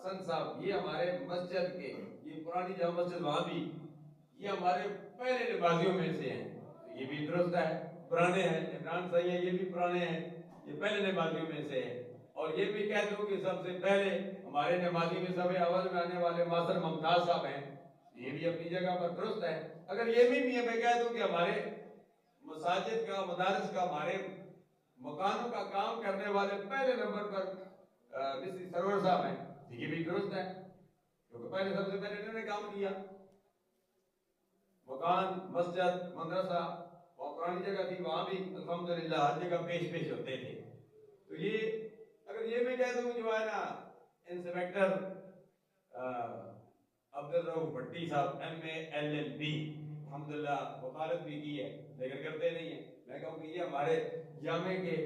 हसन साहब, ये हमारे मस्जिद के, ये पुरानी जामा मस्जिद वहां भी, ये हमारे पहले नमाजियों में से हैं। तो ये भी दुरुस्त है, पुराने हैं। इमरान सही है, ये भी पुराने हैं, ये पहले नमाजियों में से है। और ये भी कह दूं कि सबसे पहले हमारे नमाजी में सब अव्वल में आने वाले मास्टर मुमताज साहब हैं, ये भी अपनी जगह पर दुरुस्त है। अगर ये भी मैं कह दूं कि हमारे मसाजिद का, मदारस का, हमारे मकानों का काम करने वाले पहले नंबर पर मिस्त्री सरवर साहब हैं, ये भी दुरुस्त है, क्योंकि पहले सबसे पहले इन्होंने काम किया। मकान, मस्जिद, मदरसा और पुरानी जगह थी, वहां भी अल्हम्दुलिल्लाह हर जगह पेश होते थे। तो ये अगर ये मैं कह दूं जो है ना, इंस्पेक्टर अब्दुल रऊफ भट्टी साहब MA LLB अल्हम्दुलिल्लाह वकालत भी की है, लेकिन करते नहीं है। मैं कहूँ कि ये हमारे जामे के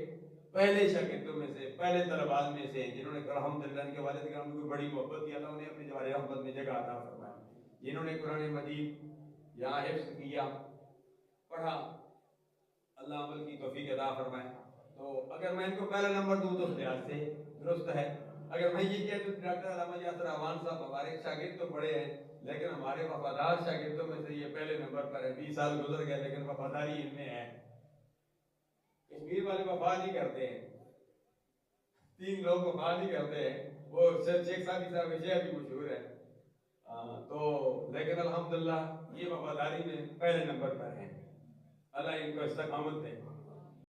पहले शागिर्दों में से, पहले तलबाज में से, जिन्होंने अल्हम्दुलिल्लाह इनके वालिद किराम को बड़ी मोहब्बत की, अल्लाह उन्हें अपनी जवारे रहमत में जगह अता फरमाए, जिन्होंने कुरान मजीद यहाँ हिफ्ज़ किया, पढ़ा, अल्लाह अमल की तौफीक अता फरमाए। तो अगर मैं इनको पहला नंबर दूं तो उस लिहाज से दुरुस्त है। अगर मैं ये कह दूं डॉक्टर अल्लामा यासर अवान साहब हमारे शागिर्द तो बड़े हैं, लेकिन हमारे वफादार शागिर्दों में से ये पहले नंबर पर है। 20 साल गुजर गए लेकिन वफादारी इनमें है। कश्मीर वाले वफा नहीं करते हैं, 3 लोग वफा नहीं करते हैं, वो शेख सादी साहब शेख भी मशहूर है। तो लेकिन अल्हम्दुलिल्लाह ये वफादारी में पहले नंबर पर है। अल्लाह इनको इस्तकामत दे।